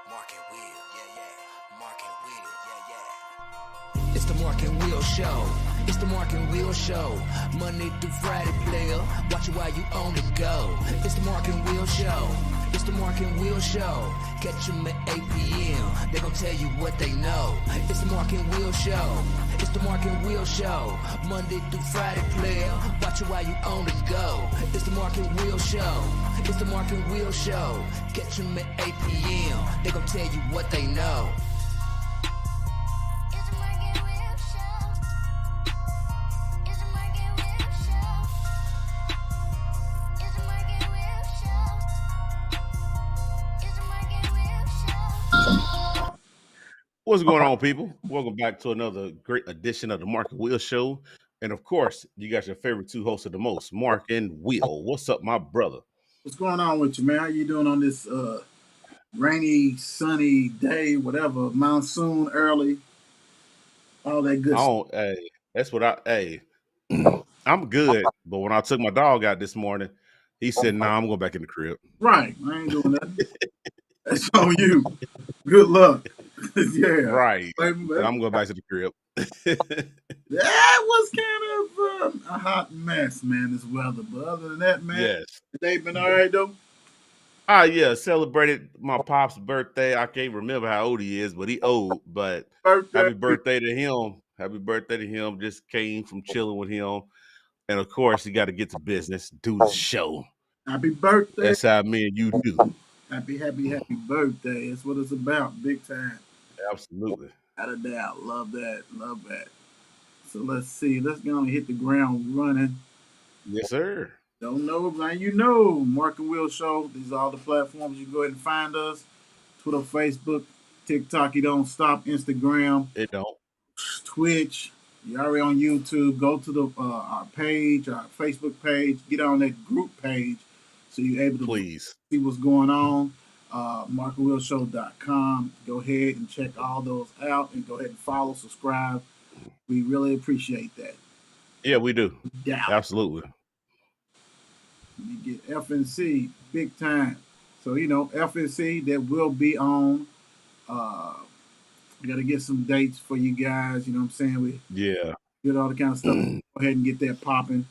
Mark and Will, yeah, yeah. Mark and Will, yeah, yeah. It's the Mark and Will Show. It's the Mark and Will Show. Monday through Friday, player. Watch it while you on the go. It's the Mark and Will Show. It's the Mark and Will Show. Catch them at 8 p.m. They gon' tell you what they know. It's the Mark and Will Show. It's the Mark and Will Show. Monday through Friday, player. Watch it while you on the go. It's the Mark and Will Show. It's the Mark and Will Show. Catch them at 8 p.m. They gon' tell you what they know. It's the Mark and Will Show. It's the Mark and Will Show. It's the Mark and Will Show. It's the Mark and Will Show. What's going on, people? Welcome back to another great edition of the Mark and Will Show. And of course, you got your favorite two hosts of the most, Mark and Will. What's up, my brother? What's going on with you, man? How you doing on this rainy, sunny day, whatever, monsoon early, all that good stuff? Oh, hey, that's what I'm good. But when I took my dog out this morning, he said, "Nah, I'm going back in the crib." Right, I ain't doing nothing. That's on you. Good luck. Yeah, Right. baby, And I'm going back to the crib. that was kind of a hot mess, man, this weather. But other than that, man, Yes. today been all right, though. Yeah, celebrated my pop's birthday. I can't remember how old he is, but he old. But Birthday. happy birthday to him. Happy birthday to him. Just came from chilling with him. And of course, you got to get to business, do the show. Happy birthday. That's how me and you do. Happy birthday. That's what it's about, big time. Absolutely. Without a doubt. Love that. Love that. So let's see. Let's go and hit the ground running. Yes, sir. Don't know, now you know. Mark and Will Show. These are all the platforms you go ahead and find us. Twitter, Facebook, TikTok, you don't stop, Instagram, It don't. Twitch. You're already on YouTube. Go to the our page, our Facebook page. Get on that group page so you're able to Please. see what's going on. MarkandWillShow.com. Go ahead and check all those out and go ahead and follow, subscribe. We really appreciate that. Yeah, we do. Yeah. Absolutely. You get FNC big time. So FNC that will be on. We got to get some dates for you guys. You know what I'm saying? We Yeah. get all the kind of stuff. Go ahead and get that popping.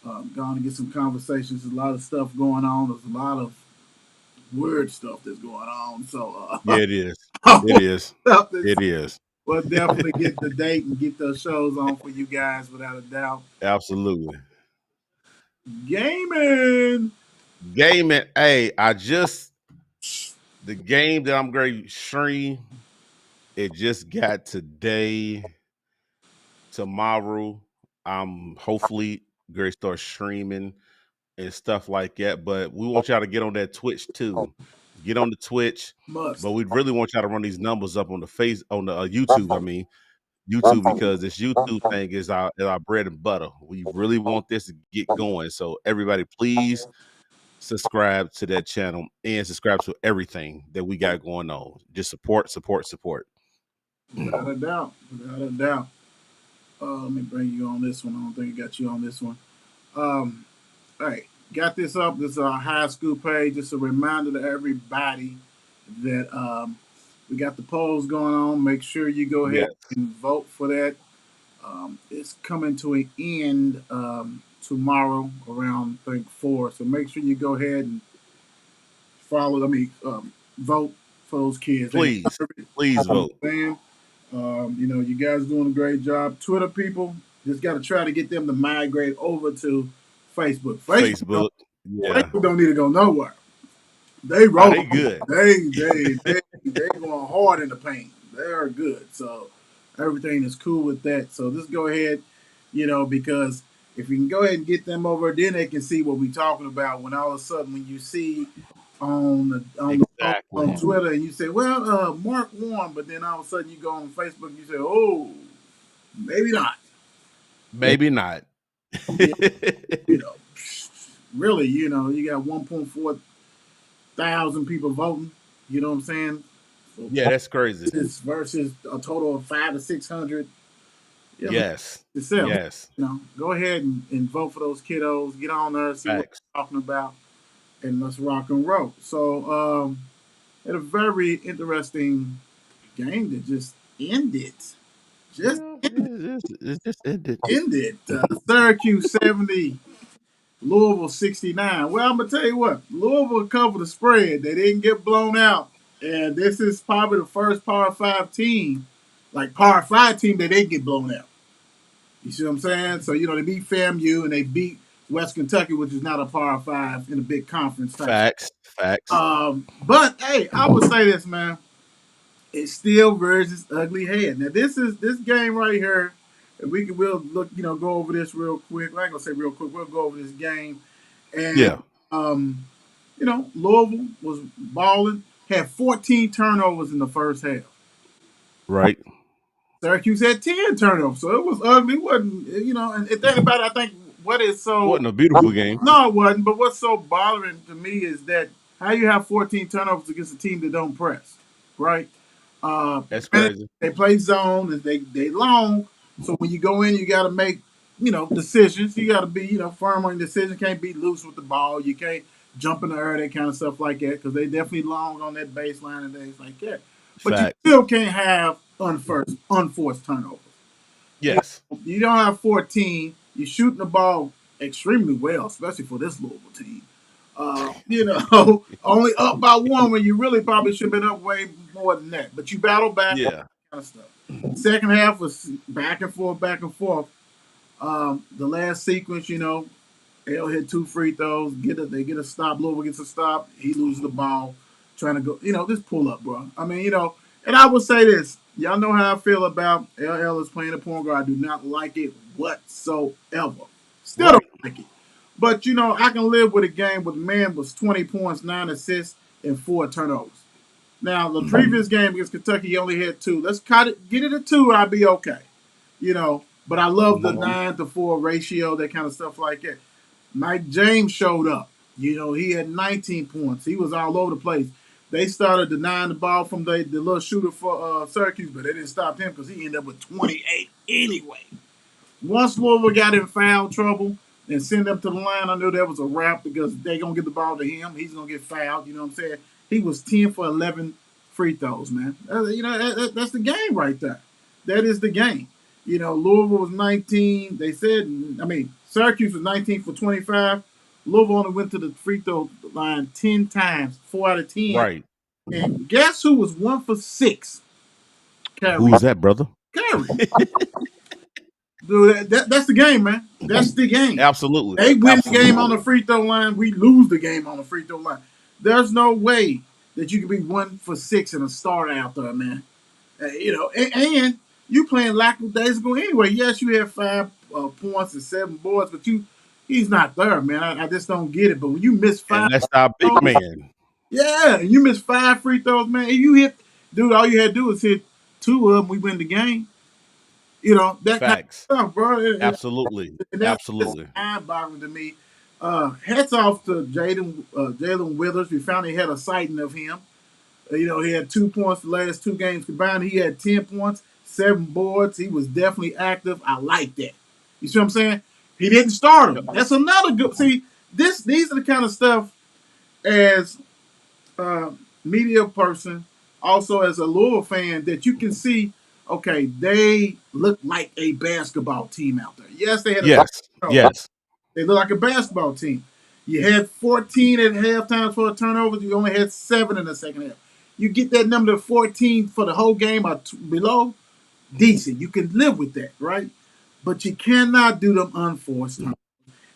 Go on and get some conversations. There's a lot of stuff going on. There's a lot of weird stuff that's going on. So Yeah, it is. It is. It is. We'll definitely get the date and get those shows on for you guys without a doubt. Absolutely. Gaming. Gaming. Hey, the game that I'm going to stream, it just got today. Tomorrow, I'm hopefully going to start streaming and stuff like that. But we want y'all to get on that Twitch too. Get on the Twitch. Must. But we really want y'all to run these numbers up on the YouTube. I mean, YouTube, because this YouTube thing is our bread and butter. We really want this to get going. So everybody, please subscribe to that channel and subscribe to everything that we got going on. Just support. Without a doubt. Without a doubt. Let me bring you on this one. I don't think I got you on this one. All right. Got this up. This is our high school page. Just a reminder to everybody that we got the polls going on. Make sure you go ahead and vote for that. It's coming to an end tomorrow around, I think, 4. So make sure you go ahead and vote for those kids. Please vote. You guys doing a great job. Twitter people, just got to try to get them to migrate over to Facebook. Facebook. Facebook don't need to go nowhere. They roll. They good. They going hard in the paint. They are good. So everything is cool with that. So just go ahead, because if you can go ahead and get them over, then they can see what we're talking about. When all of a sudden, when you see on Twitter and you say, well, Mark won, but then all of a sudden you go on Facebook and you say, oh, maybe not. Maybe not. Really, you got 1.4 thousand people voting. You know what I'm saying? So that's crazy. Versus a total of 500 to 600. Yes. Yourself. Yes. Go ahead and vote for those kiddos. Get on there, see what we're talking about, and let's rock and roll. So, had a very interesting game that just ended. Just Yeah, it's just ended. ended. Syracuse 70, Louisville 69. Well, I'm gonna tell you what, Louisville covered the spread. They didn't get blown out, and this is probably the first Power Five team, like Power Five team, that didn't get blown out. You see what I'm saying? So they beat FAMU and they beat West Kentucky, which is not a Power Five in a big conference type. Facts. But hey, I would say this, man. It still rears its ugly head. Now this game right here, and we'll look, go over this real quick. I ain't gonna say real quick. We'll go over this game, and Yeah, Louisville was balling, had 14 turnovers in the first half. right. Syracuse had 10 turnovers, so it was ugly. It wasn't, and think about it, I think what is so Wasn't a beautiful game. no, it wasn't. But what's so bothering to me is that how you have 14 turnovers against a team that don't press, right? That's crazy. They play zone and they long. So when you go in, you got to make decisions. You got to be firm on your decision. Can't be loose with the ball. You can't jump in the air, that kind of stuff like that, because they definitely long on that baseline and things like that. But Fact. you still can't have unforced turnovers. Yes. You don't have 14. You're shooting the ball extremely well, especially for this Louisville team. Only up by one when you really probably should have been up way more than that. But you battled back. Yeah. Kind of stuff. Second half was back and forth, back and forth. The last sequence, L hit 2 free throws. They get a stop. Louisville gets a stop. He loses the ball, trying to go. Just pull up, bro. I mean, and I would say this. Y'all know how I feel about LL is playing the point guard. I do not like it whatsoever. Still don't like it. But I can live with a game where the man was 20 points, 9 assists, and 4 turnovers. Now the previous game against Kentucky, he only had 2. Let's cut it, get it to 2, I'll be okay. But I love the 9-to-4 ratio, that kind of stuff like that. Mike James showed up. He had 19 points. He was all over the place. They started denying the ball from the little shooter for Syracuse, but they didn't stop him because he ended up with 28 anyway. Once Louisville got in foul trouble and sent them to the line, I knew that was a wrap because they're going to get the ball to him. He's going to get fouled. You know what I'm saying? He was 10 for 11 free throws, man. That's the game right there. That is the game. Louisville was 19. They said, Syracuse was 19 for 25. Louisville only went to the free throw line 10 times, 4 out of 10. Right. And guess who was 1 for 6? Kyrie. Who's that, brother? Kyrie. Dude, that's the game, man. That's the game. Absolutely. They win the game on the free throw line. We lose the game on the free throw line. There's no way that you can be 1 for 6 and a starter out there, man. And you playing lackadaisical anyway. Yes, you have 5 points and 7 boards, but he's not there, man. I just don't get it. But when you miss 5, And that's our big man. yeah, and you miss 5 free throws, man. If you hit, dude, all you had to do is hit 2 of them. We win the game. That kind of stuff, bro. Absolutely. Absolutely. Mind-boggling to me. Hats off to Jalen Withers. We finally had a sighting of him. He had 2 points the last 2 games combined. He had 10 points, 7 boards. He was definitely active. I like that. You see what I'm saying? He didn't start him. That's another good. See, these are the kind of stuff as a media person, also as a Louisville fan, that you can see. Okay, they look like a basketball team out there. Yes, they had. Yes. They look like a basketball team. You had 14 at halftime for turnovers. You only had 7 in the second half. You get that number to 14 for the whole game or below, decent. You can live with that, right? But you cannot do them unforced turnovers.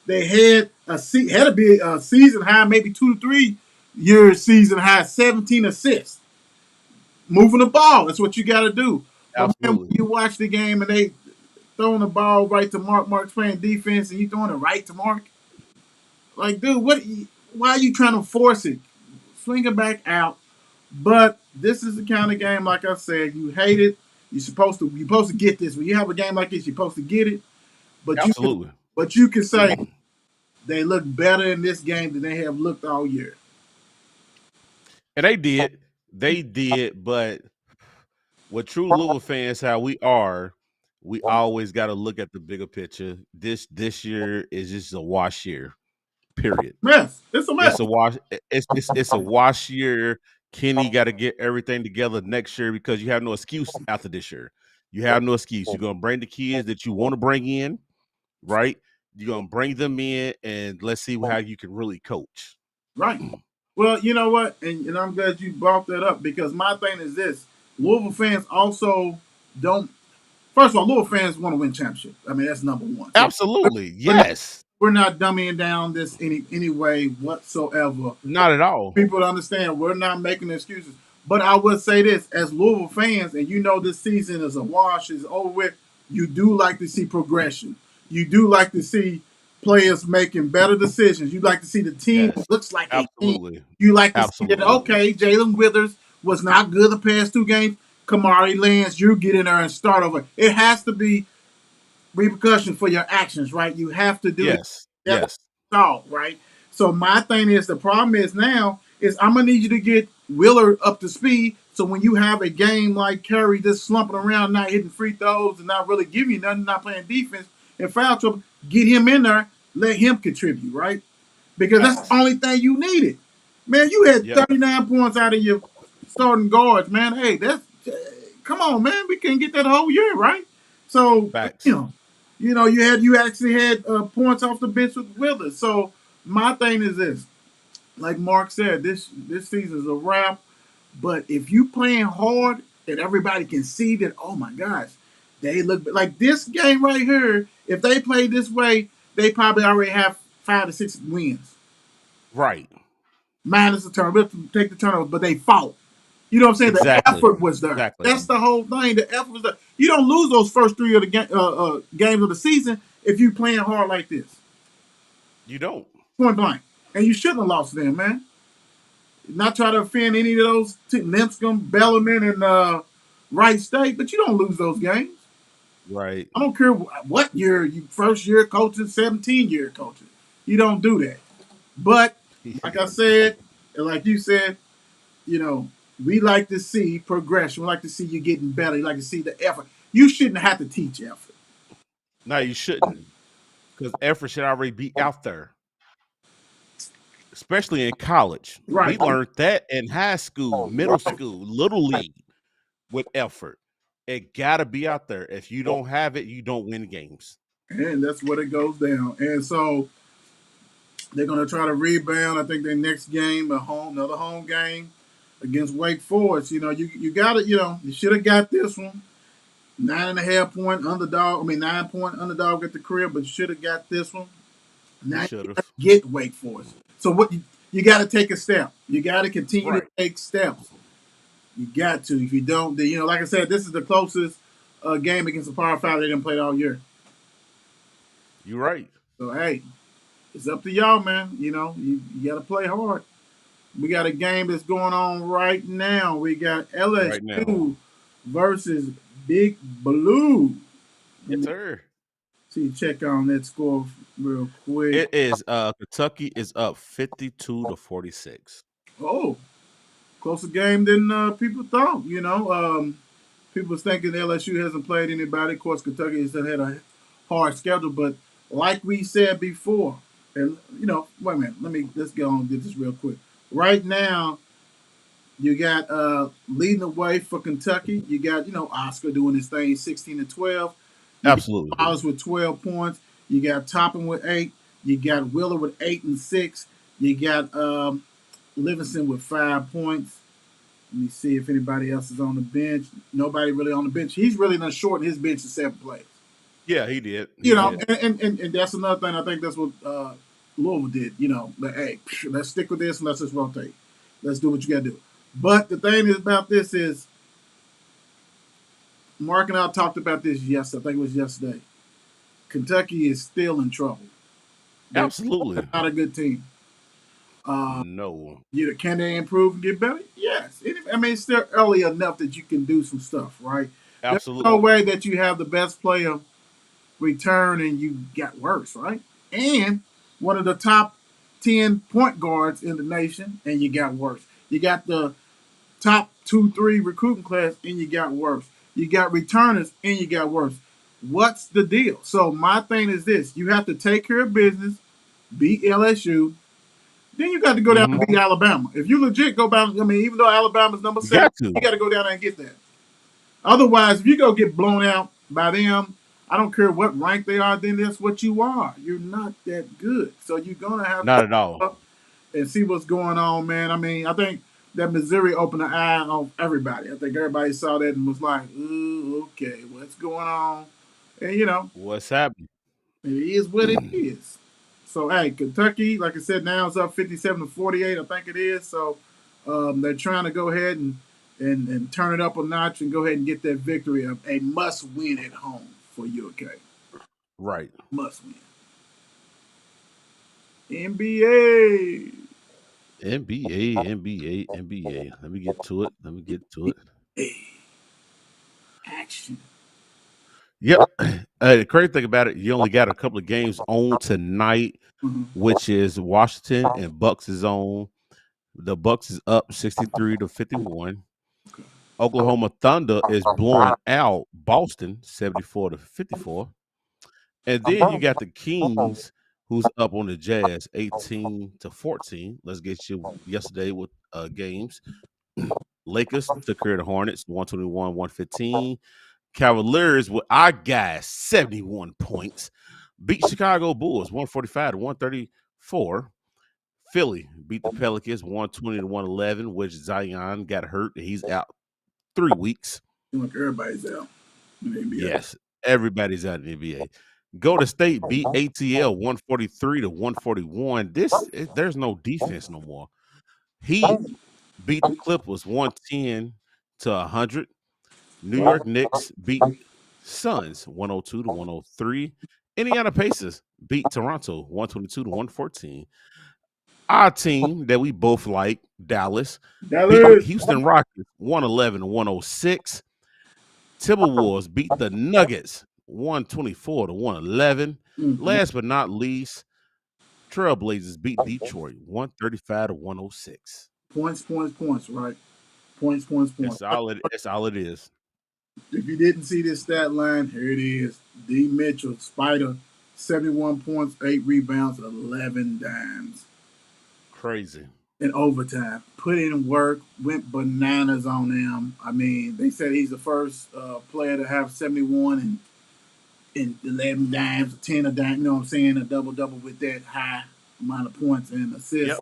They had to be a season high, maybe 2 to 3 years season high, 17 assists. Moving the ball, that's what you got to do. Absolutely. You watch the game and they throwing the ball right to Mark. Mark's playing defense and you throwing it right to Mark. Like, dude, why are you trying to force it? Swing it back out. But this is the kind of game, like I said, you hate it. You're supposed to get this. When you have a game like this, you're supposed to get it. But absolutely. You can say they look better in this game than they have looked all year. And they did. They did, but with true Louisville fans, how we are, we always got to look at the bigger picture. This year is just a wash year. Period. Mess. It's a mess. It's a wash. It's a wash year. Kenny got to get everything together next year because you have no excuse after this year. You have no excuse. You're gonna bring the kids that you want to bring in, right? You're gonna bring them in, and let's see how you can really coach. Right. Well, you know what? And I'm glad you brought that up because my thing is this. Louisville fans also don't first of all, Louisville fans want to win championship. I mean, that's number one. So Absolutely, we're not, yes, we're not dummying down this any way whatsoever. not at all. People to understand we're not making excuses. But I would say this, as Louisville fans, and you know this season is a wash, is over with, you do like to see progression. You do like to see players making better decisions. You like to see the team Yes, looks like a team. absolutely, You like to see that, absolutely. okay, Jalen Withers was not good the past two games. Kamari Lance, you get in there and start over. It has to be repercussion for your actions, right? You have to do it. Yes, That's yes, all, right? So my thing is the problem is now is I'm gonna need you to get Wheeler up to speed. So when you have a game like Curry just slumping around, not hitting free throws and not really giving you nothing, not playing defense and foul trouble, get him in there, let him contribute, right? Because that's the facts. only thing you needed. Man, you had Yep, 39 points out of your starting guards, man. Hey, that's come on, man. We can't get that whole year, right? So, facts. you actually had points off the bench with Withers. So my thing is this, like Mark said, this season is a wrap. But if you playing hard and everybody can see that, oh my gosh, they look like this game right here. If they play this way, they probably already have 5 to 6 wins, Right. minus the turnover. Take the turnover, but they fought. You know what I'm saying? The Exactly. effort was there. Exactly. That's the whole thing. The effort was there. You don't lose those first three of the games of the season if you playing hard like this. You don't. Point blank. And you shouldn't have lost them, man. Not try to offend any of those Lipscomb, Bellarmine, and Wright State, but you don't lose those games. Right. I don't care what year, you first year coaching, 17-year coaching. You don't do that. But like I said, and like you said, you know, we like to see progression. We like to see you getting better. We like to see the effort. You shouldn't have to teach effort. No, you shouldn't, because effort should already be out there, especially in college. We Right. learned that in high school, middle school, little league with effort. It got to be out there. If you don't have it, you don't win games. And that's what it goes down. And so they're going to try to rebound. I think their next game, another home game against Wake Forest. You got it. You should have got this one. 9.5 point underdog. 9 point underdog at the crib, but you should have got this one. You Now you should gotta have. get Wake Forest. So what you got to take a step. You got to continue Right. to take steps. You got to. If you don't, then, like I said, this is the closest game against the Power Five they didn't play all year. You're right. So hey, it's up to y'all, man. You got to play hard. We got a game that's going on right now. We got Right now. LSU versus Big Blue. Let Yes, me sir. see, check on that score real quick. It is Kentucky is up 52-46. Oh, closer game than people thought. People was thinking LSU hasn't played anybody. Of course, Kentucky has had a hard schedule, but like we said before, and wait a minute, let's go on and get this real quick. Right now, you got leading the way for Kentucky. You got Oscar doing his thing, 16-12. You got Absolutely. Miles with 12 points. You got Toppin with 8. You got Wheeler with 8 and 6. You got Livingston with 5 points. Let me see if anybody else is on the bench. Nobody really on the bench. He's really done shortened his bench to 7 players. Yeah, he did. And that's another thing. I think that's what Louisville did. Hey, let's stick with this and let's just rotate. Let's do what you got to do. But the thing is about this is, Mark and I talked about this yesterday. I think it was yesterday. Kentucky is still in trouble. They're Absolutely. not a good team. No. Can they improve and get better? Yes. It's still early enough that you can do some stuff, right? Absolutely. There's no way that you have the best player return and you got worse, right? And one of the top 10 point guards in the nation and you got worse. You got the top 2-3 recruiting class and you got worse. You got returners and you got worse. What's the deal? So my thing is this: you have to take care of business, beat LSU, Then you got to go down and beat Alabama. If you legit go down, I mean, even though Alabama's number You 7, got to. you got to go down there and get that. Otherwise, if you go get blown out by them, I don't care what rank they are, then that's what you are. You're not that good. So you're going to have Not to at all. up and see what's going on, man. I mean, I think that Missouri opened the eye on everybody. I think everybody saw that and was like, ooh, okay, what's going on? And, you know, What's happening? it is what it is. So, hey, Kentucky, like I said, now it's up 57-48, I think it is. So they're trying to go ahead and turn it up a notch and go ahead and get that victory of a must win at home for UK. Right. Must win. NBA. NBA. Let me get to it. Hey, action. Yep. The crazy thing about it, you only got a couple of games on tonight, which is Washington and Bucks is on. The Bucks is up 63-51. Oklahoma Thunder is blowing out Boston 74-54. And then you got the Kings who's up on the Jazz 18-14. Let's get you yesterday with games. Lakers took care of the Hornets 121-115. Cavaliers with our guys 71 points beat Chicago Bulls 145-134. Philly beat the Pelicans 120-111, which Zion got hurt and he's out 3 weeks. Like everybody's out in the NBA. Yes, everybody's out in the NBA. Golden State beat ATL 143-141. There's no defense no more. Heat beat the Clippers 110-100. New York Knicks beat Suns 102-103. Indiana Pacers beat Toronto 122-114. Our team that we both like, Dallas, beat Houston Rockets 111-106. Timberwolves beat the Nuggets 124-111. Last but not least, Trailblazers beat Detroit 135-106. Points, right? Points. That's all it is. If you didn't see this stat line, here it is. D. Mitchell, Spider, 71 points, 8 rebounds, 11 dimes. Crazy. In overtime. Put in work, went bananas on them. I mean, they said he's the first player to have 71 and 11 dimes, 10 a dime, you know what I'm saying? A double-double with that high amount of points and assists. Yep.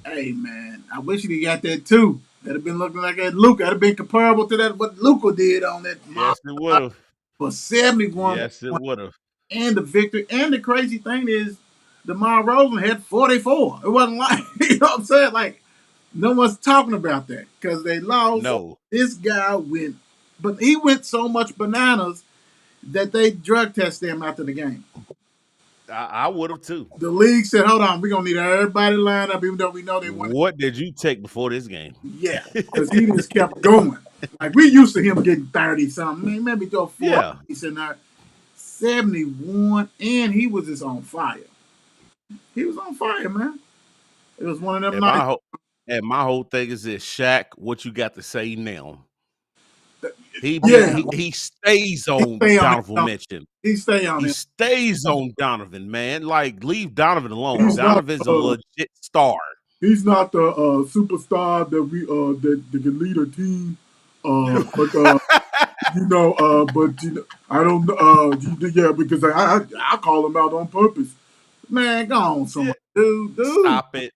Hey, man, I wish he got that too. That'd have been looking like that Luka. That'd have been comparable to that what Luka did on that. Yes, it would have. For 71. Yes, it would have. And the victory. And the crazy thing is, DeMar Rosen had 44. It wasn't like, you know what I'm saying? Like, no one's talking about that because they lost. No. This guy went, but he went so much bananas that they drug tested him after the game. I would have too. The league said, hold on, we're going to need everybody to line up, even though we know they won. What did you take before this game? Yeah, because he just kept going. Like, we used to him getting 30-something. Maybe go 40. Yeah. He's in there 71, and he was just on fire. He was on fire, man. It was one of them nights. My whole thing is this, Shaq, what you got to say now? He stays on Donovan Mitchell. He stays on Donovan, man. Like, leave Donovan alone. Donovan's a legit star. He's not the superstar that we that can lead a team. But you know, I don't. Yeah, because I call him out on purpose. Man, go on, someone, dude. Stop it.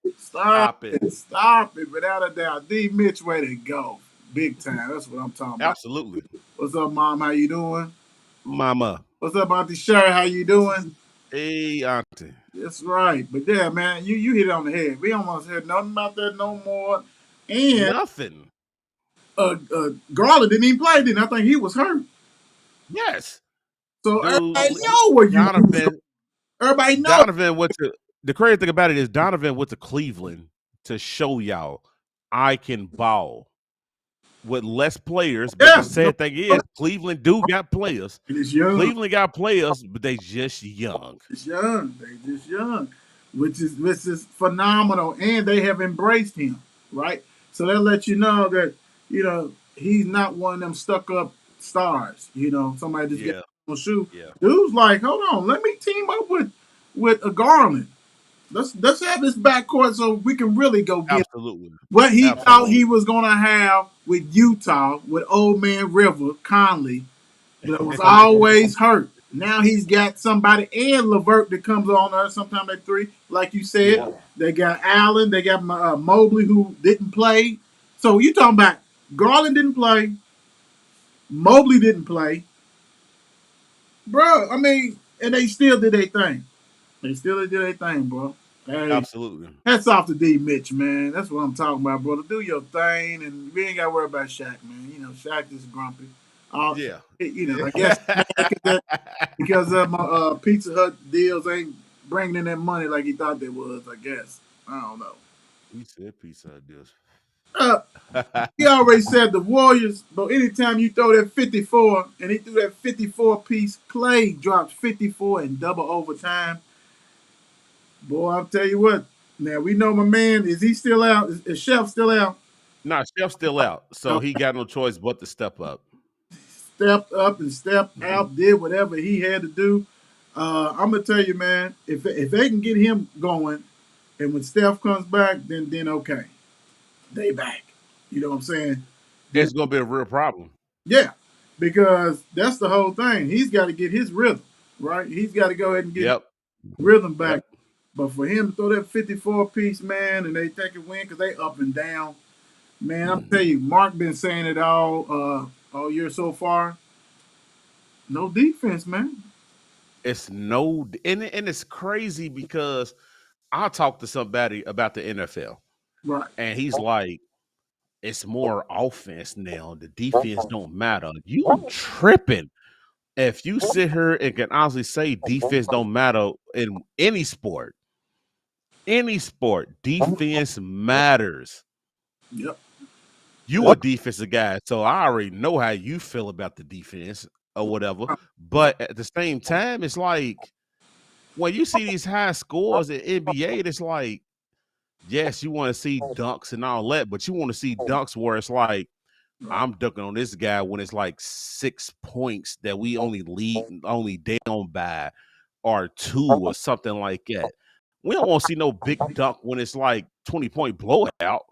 Without a doubt, D. Mitch, way to go. Big time. That's what I'm talking about. Absolutely. What's up, Mom? How you doing? Mama. What's up, Auntie Sherry? How you doing? Hey, Auntie. That's right. But yeah, man, you hit it on the head. We almost heard nothing about that no more. And nothing. Garland didn't even play, didn't I? Think he was hurt. Yes. So everybody know what you Donovan. Everybody know. Donovan went to the crazy thing about it is Donovan went to Cleveland to show y'all I can ball with less players. But the sad thing is Cleveland do got players. Cleveland got players, but they just young. They just young, which is phenomenal. And they have embraced him, right? So they'll let you know that, you know, he's not one of them stuck up stars. You know, somebody just get on shoe. Yeah. Dude's like, hold on, let me team up with a Garland. Let's have this backcourt so we can really go get Absolutely. what he thought he Absolutely. was gonna have with Utah with old man River Conley, that was always hurt. Now he's got somebody and Levert that comes on there sometime at three, like you said. Yeah. They got Allen, they got Mobley who didn't play. So you talking about Garland didn't play, Mobley didn't play, bro. I mean, and they still did their thing. They still did their thing, bro. Hey, Absolutely. hats off to D Mitch, man. That's what I'm talking about, brother. Do your thing, and we ain't got to worry about Shaq, man. You know, Shaq is grumpy. Yeah. You know, I guess because my Pizza Hut deals ain't bringing in that money like he thought they was. I guess I don't know. We said Pizza Hut deals. Uh, he already said the Warriors, but anytime you throw that 54 and he threw that 54 piece, Clay dropped 54 in double overtime. Boy, I'll tell you what. Now we know my man. Is he still out? Is Chef still out? Nah, Chef's still out, so Oh, he got no choice but to step up. stepped up and stepped out, did whatever he had to do. I'm gonna tell you, man. If they can get him going, and when Steph comes back, then okay, they back. You know what I'm saying? Then It's gonna be a real problem. yeah, because that's the whole thing. He's got to get his rhythm right. He's got to go ahead and get Yep. rhythm back. Yep. But for him to throw that 54 piece, man, and they think it win because they up and down. Man, I'm telling you, Mark been saying it all year so far. No defense, man. It's no, and it's crazy because I talked to somebody about the NFL, Right. and he's like, "It's more offense now. The defense don't matter." You tripping? If you sit here and can honestly say defense don't matter in any sport, defense matters. Yep. You a defensive guy, so I already know how you feel about the defense or whatever. But at the same time, it's like when you see these high scores in NBA, it's like, yes, you want to see dunks and all that, but you want to see dunks where it's like, I'm dunking on this guy when it's like 6 points that we only down by or 2 or something like that. We don't want to see no big dunk when it's like 20-point blowout.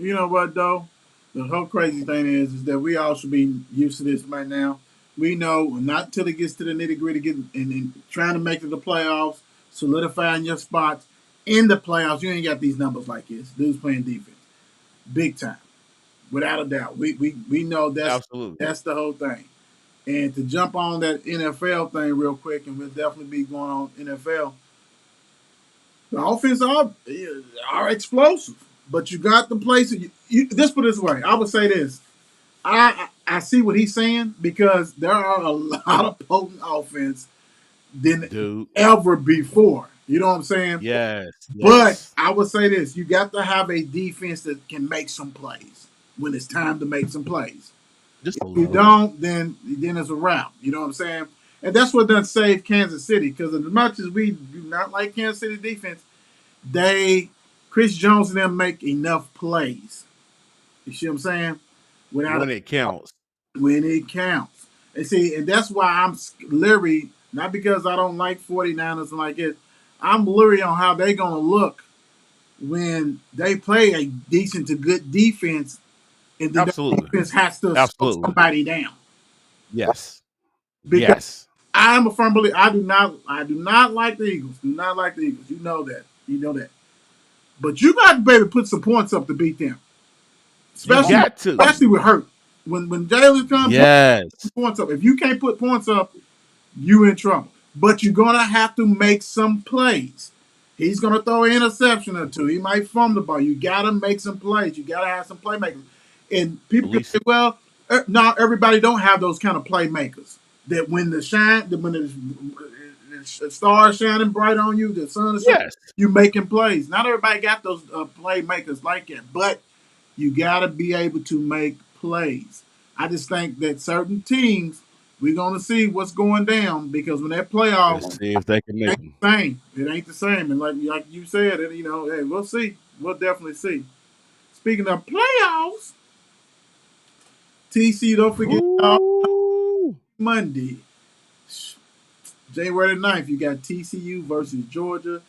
You know what though? The whole crazy thing is that we all should be used to this right now. We know not until it gets to the nitty gritty, getting and trying to make it to the playoffs, solidifying your spots in the playoffs. You ain't got these numbers like this. Dude's playing defense, big time, without a doubt. We know Absolutely. that's the whole thing. And to jump on that NFL thing real quick, and we'll definitely be going on NFL. The offense are explosive, but you got the places. This put it this way, I would say this. I see what he's saying because there are a lot of potent offense than Dude. ever before. You know what I'm saying? Yes. But I would say this: you got to have a defense that can make some plays when it's time to make some plays. Just a If you little. don't, then it's a wrap. You know what I'm saying? And that's what done saved Kansas City because as much as we do not like Kansas City defense, Chris Jones and them make enough plays. You see what I'm saying? When it counts. When it counts. And see, and that's why I'm leery, not because I don't like 49ers and like it. I'm leery on how they're going to look when they play a decent to good defense and the defense has to slow somebody down. Yes. Because yes. I'm a firm believer. I do not like the Eagles. Do not like the Eagles. You know that. You know that. But you got to be able to put some points up to beat them. Especially with Hurt. When Jalen comes, put points up. If you can't put points up, you in trouble. But you're gonna have to make some plays. He's gonna throw an interception or two. He might fumble the ball. You gotta make some plays. You gotta have some playmakers. And people can say, well, not everybody don't have those kind of playmakers. That when the stars shining bright on you, the sun is shining, you making plays. Not everybody got those playmakers like that. But you got to be able to make plays. I just think that certain teams, we're going to see what's going down because when that playoffs, let's see if they can make them. It ain't the same. And like you said, hey, we'll see. We'll definitely see. Speaking of playoffs, TC, don't forget Monday, January 9th, you got TCU versus Georgia.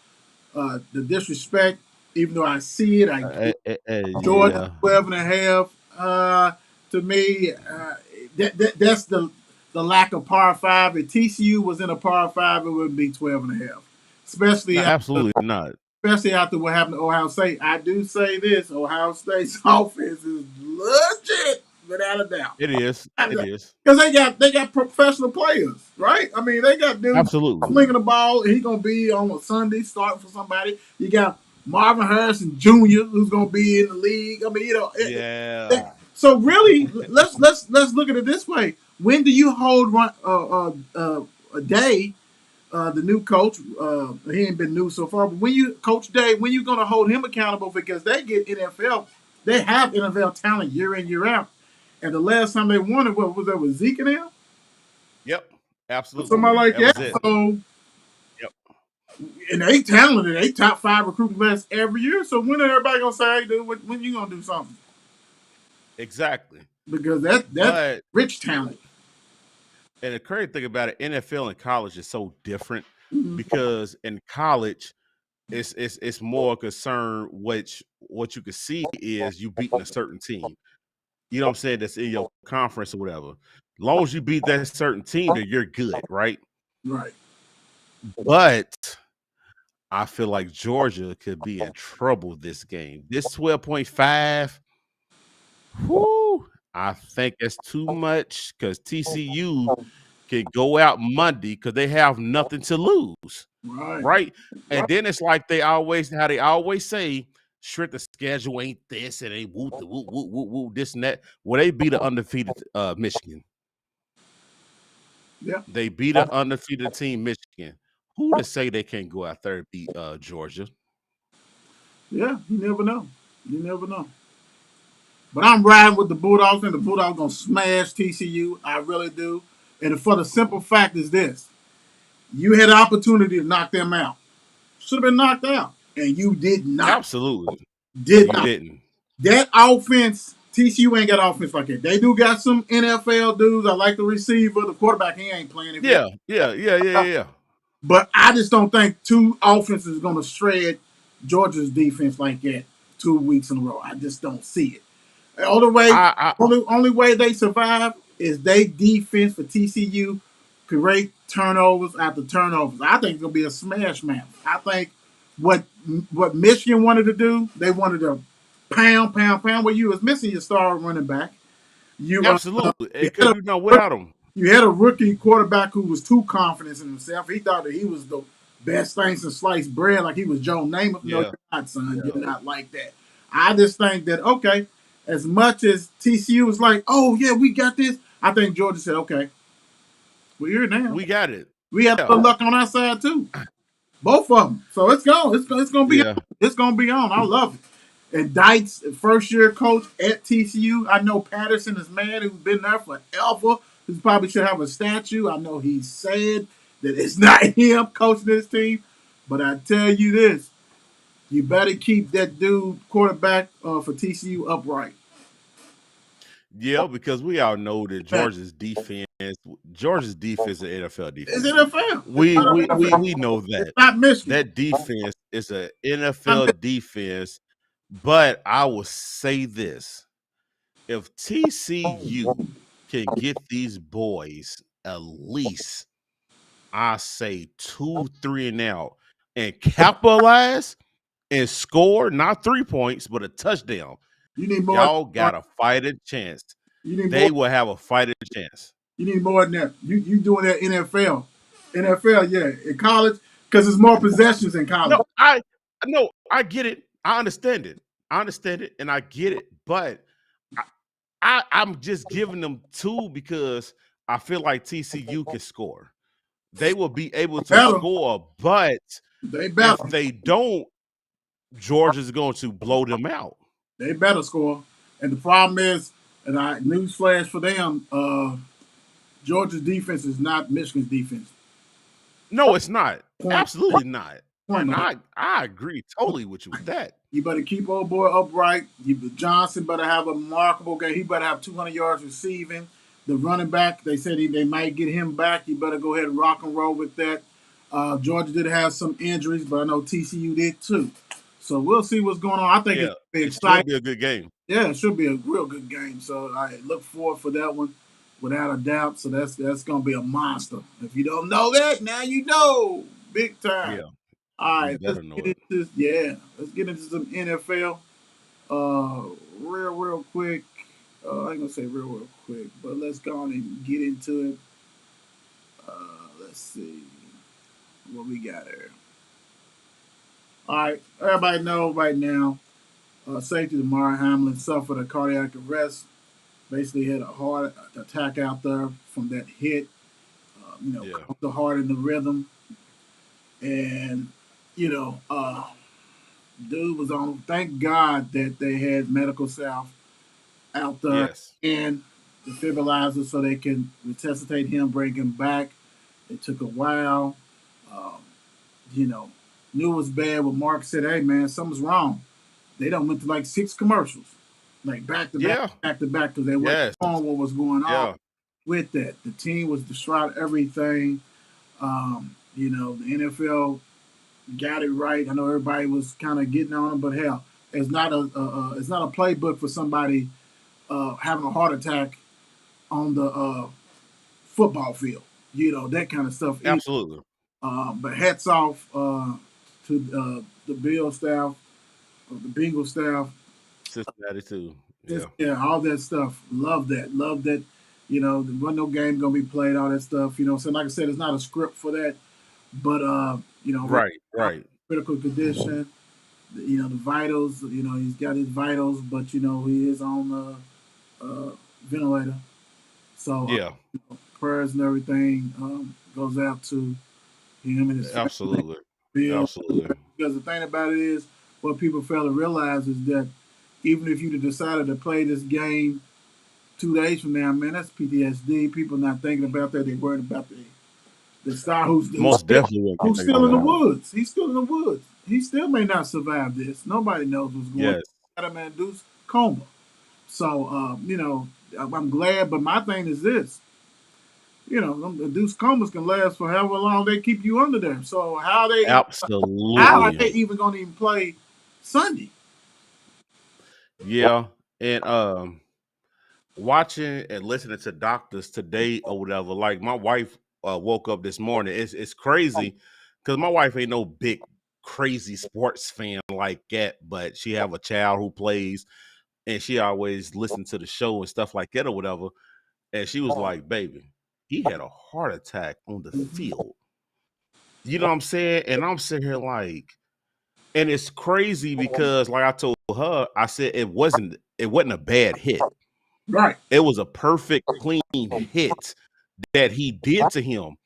The disrespect, even though I see it, I get Georgia Yeah, 12.5. To me, that's the lack of par five. If TCU was in a par five, it would be 12.5. no, Especially after, absolutely not. especially after what happened to Ohio State. I do say this: Ohio State's offense is legit, without a doubt. It is. It is. Because they got professional players, right? I mean, they got dudes Absolutely. slinging the ball. He gonna be on a Sunday starting for somebody. You got Marvin Harrison Jr. who's gonna be in the league. I mean, Yeah. so really, let's look at it this way. When do you hold a day? The new coach, he ain't been new so far. But when you Coach Day, when you gonna hold him accountable because they get NFL, they have NFL talent year in year out. And the last time they won it, what was that with Zeke and them? Yep. Absolutely. Somebody like That was that. it. So, Yep. and they talented. They top 5 recruiting class every year. So when are everybody gonna say, hey, dude, when you gonna do something? Exactly. Because that's But rich talent. and the crazy thing about it, NFL and college is so different because in college, it's more concerned what you can see is you beating a certain team. You know what I'm saying? That's in your conference or whatever. As long as you beat that certain team, then you're good, right? Right. But I feel like Georgia could be in trouble this game. This 12.5, whoo, I think it's too much because TCU can go out Monday because they have nothing to lose, Right. right? And then it's like they always say, strength of schedule ain't this, and ain't woo, woo, woo, woo, woo, this and that. Well, they beat an undefeated Michigan. Yeah. They beat an undefeated team, Michigan. Who to say they can't go out there and beat Georgia? Yeah. You never know. You never know. But I'm riding with the Bulldogs, and the Bulldogs gonna smash TCU. I really do. And for the simple fact is this: you had an opportunity to knock them out. Should have been knocked out, and you did not. Absolutely. Did You not. didn't. That offense, TCU ain't got offense like that. They do got some NFL dudes. I like the receiver, the quarterback. He ain't playing. Yeah. But I just don't think two offenses is gonna shred Georgia's defense like that 2 weeks in a row. I just don't see it. The only way they survive is they defense for TCU create turnovers after turnovers. I think it's gonna be a smash mouth. I think what Michigan wanted to do, they wanted to pound. Where you was missing your star running back. You Absolutely. you It could do not without them. you had a rookie quarterback who was too confident in himself. He thought that he was the best thing since sliced bread, like he was Joe Namath. No, Yeah. you're not, son. You're not like that. I just think that, okay, as much as TCU was like, oh, yeah, we got this, I think Georgia said, okay, we're here now. We got it. We have good luck on our side, too. Both of them. So it's going. It's going to be Yeah. It's going to be on. I love it. And Dykes, first-year coach at TCU. I know Patterson is mad, who's been there forever. He probably should have a statue. I know he said that it's not him coaching this team. But I tell you this, you better keep that dude quarterback for TCU upright. Yeah, because we all know that Georgia's defense is NFL It's defense. NFL. We know that. It's not Michigan. That defense is an NFL defense. But I will say this: if TCU can get these boys at least, I say 2, 3 and out, and capitalize and score not 3 points but a touchdown, You need more. y'all got a fighting chance. You need They more. will have a fighting chance. You need more than that. You doing that NFL. NFL, yeah. In college, because there's more possessions in college. No, I get it. I understand it, and I get it. But I'm just giving them 2 because I feel like TCU can score. They will be able to Better. score, but They better. if they don't, Georgia's going to blow them out. They better score. And the problem is, and newsflash for them, Georgia's defense is not Michigan's defense. No, it's not. Point. Absolutely not. Point. And I agree totally with you with that. You better keep old boy upright. Johnson better have a remarkable game. He better have 200 yards receiving. The running back, they said they might get him back. You better go ahead and rock and roll with that. Georgia did have some injuries, but I know TCU did too. So we'll see what's going on. I think it's Yeah, be it should exciting. be a good game. Yeah, it should be a real good game. So I look forward for that one, without a doubt. So that's gonna be a monster. If you don't know that, now you know, big time. Yeah, All you right, let's better know get it. into this. Yeah, let's get into some NFL. Real quick. I ain't gonna say real quick, but let's go on and get into it. Let's see what we got here. All right, everybody know right now, safety Damar Hamlin suffered a cardiac arrest. Basically, had a heart attack out there from that hit. Yeah. Caught the heart in the rhythm, and you know, dude was on. Thank God that they had medical staff out there Yes. and defibrillator so they can resuscitate him, bring him back. It took a while. Um, you know, knew it was bad. But Mark said, "Hey man, something's wrong." They done went to like 6 commercials, like Yeah. back to back, because they wasn't Yes. knowing what was going on Yeah. with that. The team was distraught. Everything. The NFL got it right. I know everybody was kind of getting on them, but hell, it's not a playbook for somebody having a heart attack on the football field. That kind of stuff. Absolutely. But hats off to the Bill staff, the Bengal staff. Cincinnati too. Just, Yeah. yeah, all that stuff. Love that. Love that. There wasn't no game gonna be played. All that stuff. So like I said, it's not a script for that. But Right. Right. critical condition. The vitals. He's got his vitals, but he is on the ventilator. So Yeah. prayers and everything goes out to him and his family, Absolutely. Bill. Absolutely. Because the thing about it is, what people fail to realize is that even if you'd have decided to play this game 2 days from now, man, that's PTSD. People not thinking about that. They're worried about the star Most definitely wouldn't be who's thinking still in the about that. woods. He's still in the woods. He still may not survive this. Nobody knows what's going on. Yes. Got him in a induced coma. So, I'm glad. But my thing is this. Them induced comas can last for however long they keep you under there. So how are Absolutely. they even going to even play Sunday? Yeah. And watching and listening to doctors today or whatever, like my wife woke up this morning. It's crazy because my wife ain't no big crazy sports fan like that, but she have a child who plays and she always listen to the show and stuff like that or whatever. And she was like, baby, he had a heart attack on the field. You know what I'm saying? And I'm sitting here like, and it's crazy because like I told her, I said it wasn't a bad hit. Right. It was a perfect clean hit that he did to him.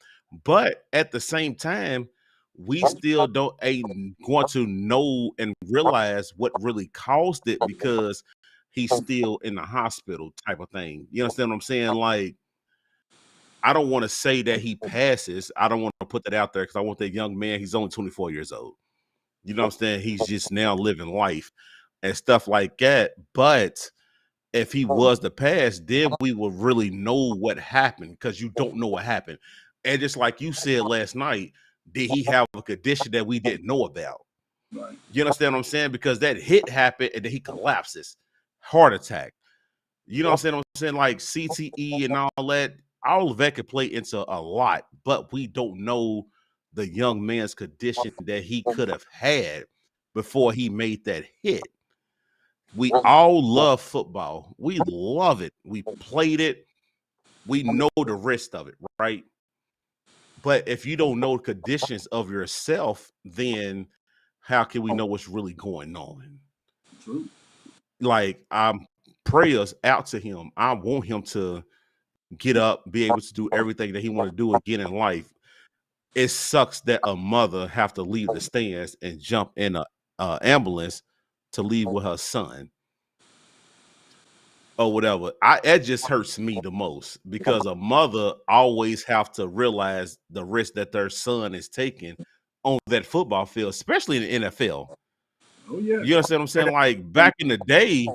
But at the same time, we still ain't going to know and realize what really caused it because he's still in the hospital type of thing. You understand what I'm saying? Like, I don't want to say that he passes. I don't want to put that out there because I want that young man. He's only 24 years old. You know what I'm saying? He's just now living life and stuff like that. But if he was to pass, then we would really know what happened because you don't know what happened. And just like you said last night, did he have a condition that we didn't know about? Right. You understand what I'm saying? Because that hit happened and then he collapses, heart attack. You know what I'm saying? Like CTE and all of that could play into a lot, but we don't know the young man's condition that he could have had before he made that hit. We all love football. We love it. We played it. We know the rest of it, right? But if you don't know the conditions of yourself, then how can we know what's really going on? True. Like, I'm prayers out to him. I want him to get up, be able to do everything that he want to do again in life. It sucks that a mother have to leave the stands and jump in a ambulance to leave with her son or whatever. It just hurts me the most because a mother always have to realize the risk that their son is taking on that football field, especially in the NFL. Oh yeah. You understand what I'm saying? Like back in the day,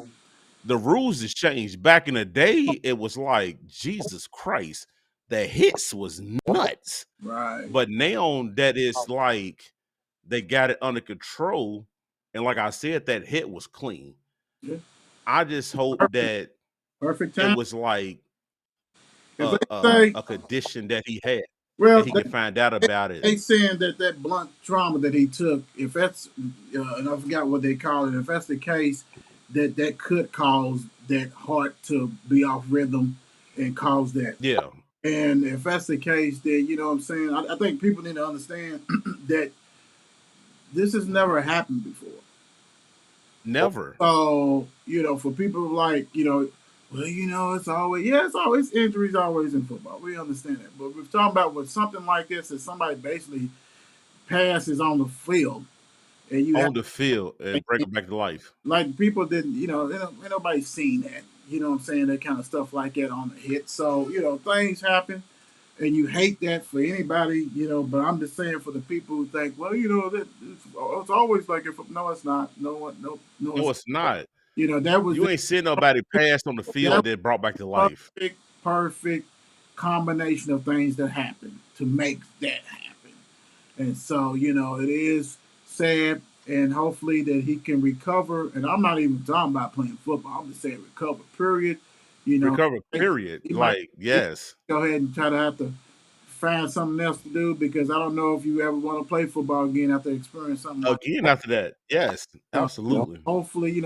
the rules has changed. Back in the day, it was like, Jesus Christ, the hits was nuts. Right. But now that it's like they got it under control, and like I said, that hit was clean. Yeah. I just hope that Perfect it time. was like If they say, a condition that he had, well, and he could find out about it. they saying that blunt trauma that he took, if that's, and I forgot what they call it, if that's the case, that could cause that heart to be off rhythm and cause that. Yeah, And if that's the case, then you know what I'm saying. I think people need to understand that this has never happened before. never. So you know, for people like well, it's always injuries always in football. We understand that, but we're talking about with something like this, that somebody basically passes on the field, and you have On the field and bring him back to life. like people didn't, ain't nobody seen that. You know what I'm saying? That kind of stuff like that on the hit. So things happen, and you hate that for anybody. But I'm just saying for the people who think, well, it's always like if no, it's not. No, No, it's not. That was You ain't seen nobody pass on the field and then brought back to life. perfect combination of things that happen to make that happen. And so, it is sad, and hopefully that he can recover. And I'm not even talking about playing football. I'm just saying recover, period. Recover, period. He might Like, yes. go ahead and try to have to find something else to do, because I don't know if you ever want to play football again after experiencing something like Again, after that. Yes, that. absolutely. Hopefully,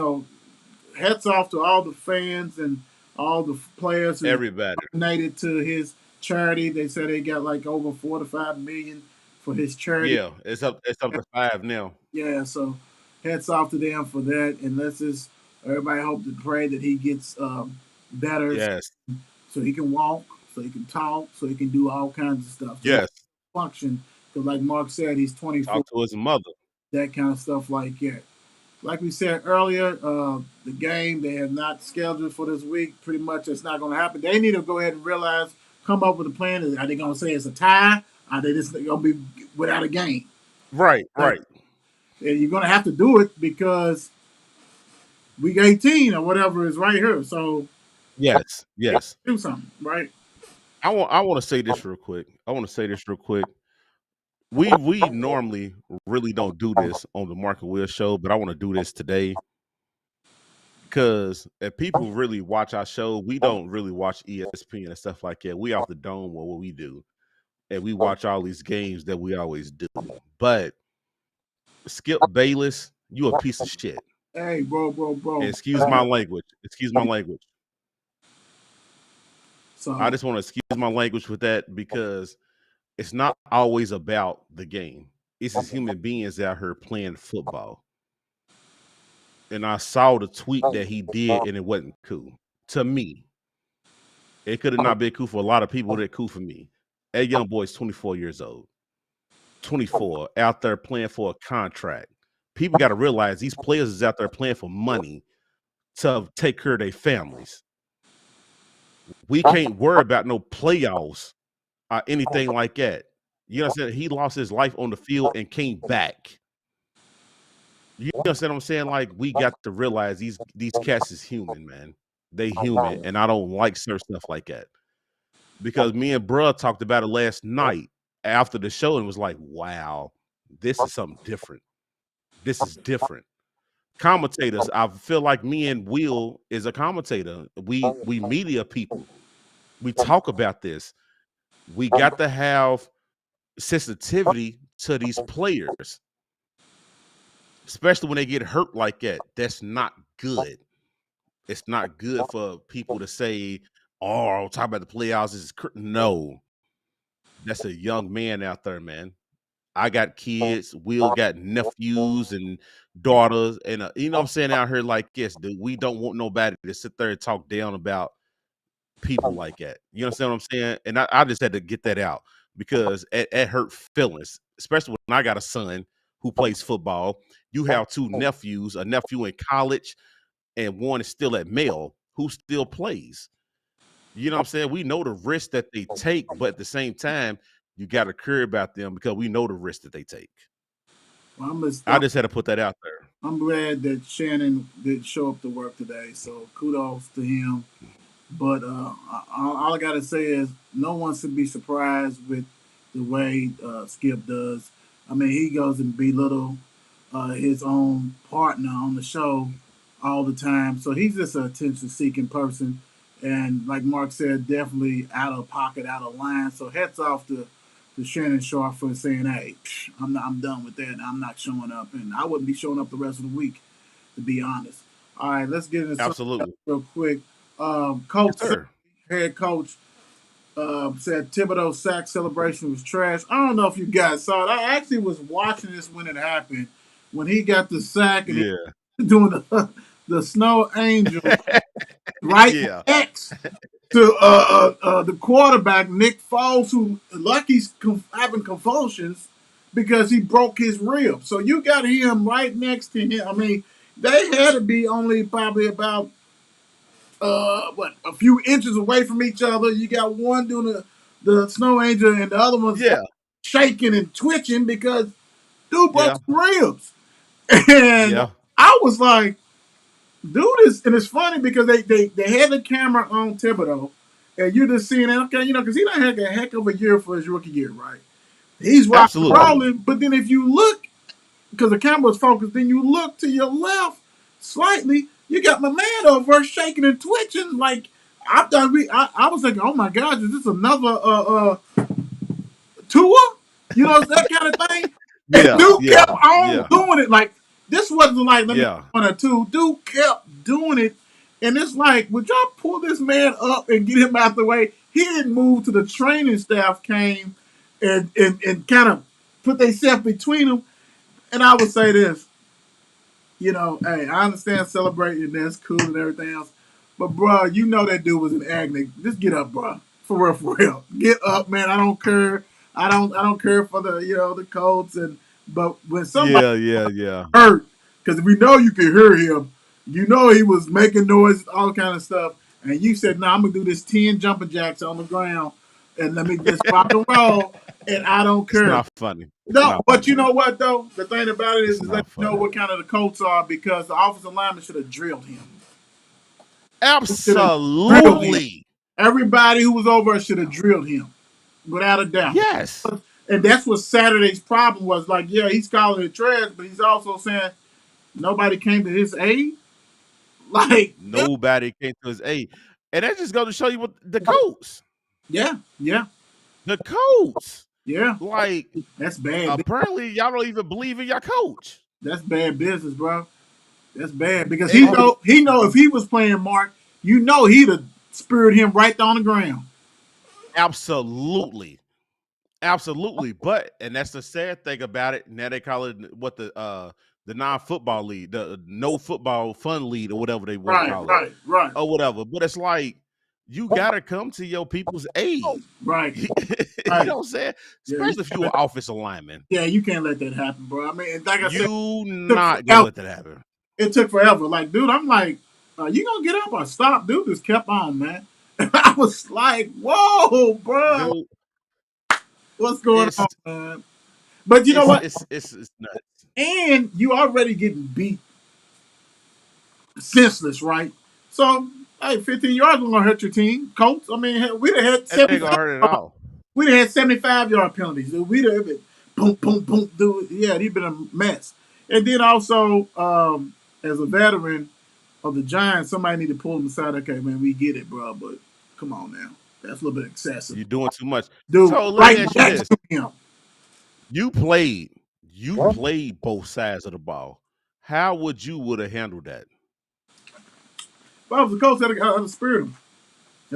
hats off to all the fans and all the players who Everybody. donated to his charity. They said they got like over 4 to 5 million for his charity. Yeah, it's up to 5 now. Yeah, so hats off to them for that. And let's just everybody hope and pray that he gets better, Yes. so he can walk, so he can talk, so he can do all kinds of stuff. So Yes. function. Because like Mark said, he's 24. Talk to his mother. That kind of stuff like that. Like we said earlier, the game they have not scheduled for this week. Pretty much, it's not going to happen. They need to go ahead and come up with a plan. Are they going to say it's a tie? Are they just going to be without a game? Right. And you're going to have to do it because week 18 or whatever is right here. So yes, do something, right? I want to say this real quick. We normally really don't do this on the Mark and Will show, but I want to do this today because if people really watch our show, we don't really watch ESPN and stuff like that. We off the dome or what we do, and we watch all these games that we always do. But Skip Bayless, you a piece of shit. Hey, bro. Excuse my language. So I just want to excuse my language with that because it's not always about the game. It's just human beings out here playing football. And I saw the tweet that he did, and it wasn't cool to me. It could have not been cool for a lot of people. That cool for me. That young boy's 24 years old. 24 out there playing for a contract. People got to realize these players is out there playing for money to take care of their families. We can't worry about no playoffs or anything like that. You understand? He lost his life on the field and came back. You understand what I'm saying? Like, we got to realize these cats is human, man. They human, and I don't like certain stuff like that. Because me and bruh talked about it last night after the show and was like, wow, this is something different. This is different. Commentators, I feel like me and Will is a commentator. We media people. We talk about this. We got to have sensitivity to these players, especially when they get hurt like that. That's not good. It's not good for people to say, "Oh, talk about the playoffs." No, that's a young man out there, man. I got kids. Will got nephews and daughters, and you know what I'm saying out here like this, dude. We don't want nobody to sit there and talk down about people like that. You understand what I'm saying? And I just had to get that out because it hurt feelings, especially when I got a son who plays football. You have two nephews, a nephew in college, and one is still at Male who still plays. You know what I'm saying? We know the risk that they take, but at the same time, you got to care about them because we know the risk that they take. Well, I just had to put that out there. I'm glad that Shannon did show up to work today, so kudos to him. But all I gotta say is no one should be surprised with the way Skip does. I mean, he goes and belittle his own partner on the show all the time. So he's just an attention-seeking person, and like Mark said, definitely out of pocket, out of line. So hats off to Shannon Sharp for saying, "Hey, I'm done with that. I'm not showing up, and I wouldn't be showing up the rest of the week, to be honest." All right, let's get into something else Absolutely. real quick. Yes, Coach, sir. head coach, said Thibodeau's sack celebration was trash. I don't know if you guys saw it. I actually was watching this when it happened, when he got the sack and he Yeah. was doing the snow angel right Yeah. next to the quarterback Nick Foles, who lucky's having convulsions because he broke his rib. So you got him right next to him. I mean, they had to be only probably about a few inches away from each other. You got one doing the snow angel and the other one's Yeah. shaking and twitching because dude broke Yeah. some ribs. And Yeah. I was like, dude is, and it's funny because they had the camera on Thibodeau, and you're just seeing it, okay, because he done had a heck of a year for his rookie year, right? He's rocking Absolutely. rolling, but then if you look, because the camera's focused, then you look to your left slightly, you got my man over shaking and twitching. Like I was thinking, oh my gosh, is this another tour? That kind of thing. And Yeah. dude kept Yeah. on Yeah. doing it. Like this wasn't like let me Yeah. one or two. Dude kept doing it, and it's like, would y'all pull this man up and get him out the way? He didn't move to the training staff came and kind of put themselves between them. And I would say this, hey, I understand celebrating and that's cool and everything else, but bro, that dude was an agony. Just get up, bro. For real. Get up, man. I don't care. I don't care for the Colts but when somebody Yeah. Yeah. Yeah. hurt, because we know you can hear him, he was making noise, all kind of stuff, and you said, "No, I'm gonna do this 10 jumping jacks on the ground and let me just rock and roll," and I don't It's care. not funny. It's No, not but you funny. know what though? The thing about it It's is let not you know funny. what kind of the Colts are because the offensive lineman should have drilled him. Should have drilled him. Absolutely. Everybody who was over should have drilled him, without a doubt. Yes. And that's what Saturday's problem was. Like, yeah, he's calling it trash, but he's also saying nobody came to his aid. Like, Nobody came to his aid. And that just goes to show you what the Colts. yeah, yeah, The Colts. yeah. Like, That's bad. apparently y'all don't even believe in your coach. That's bad business, bro. That's bad because he And know if he was playing Mark, he'd have speared him right on the ground. absolutely. Absolutely. But and that's the sad thing about it. Now they call it what the non-football league, the no football fun league, or whatever they want to Right, call it. right, right, Or whatever. But it's like you gotta come to your people's aid. right, You right. know what I'm saying? Yeah, Especially if you're an offensive lineman. yeah, you can't let that happen, bro. I mean, like I said, You it took not gonna forever. let that happen. It took forever. Like, dude, I'm like, you gonna get up or stop? Dude just kept on, man. I was like, whoa, bro, Dude, what's going it's on, man? But you know what? it's nuts. And you already getting beat senseless, right? So, hey, 15 yards ain't gonna hurt your team, Colts. I mean, we'd have had That ain't gonna 75. hurt at all. We'd have had 75-yard penalties. We'd have been boom, boom, boom, dude. Yeah, he'd been a mess. And then also, as a veteran of the Giants, somebody need to pull him aside. Okay, man, we get it, bro, but come on now, that's a little bit excessive, You're doing too much. dude. So let Right me ask you next this. to him. You played both sides of the ball. How would have handled that? If I was the coach, I'd have speared him.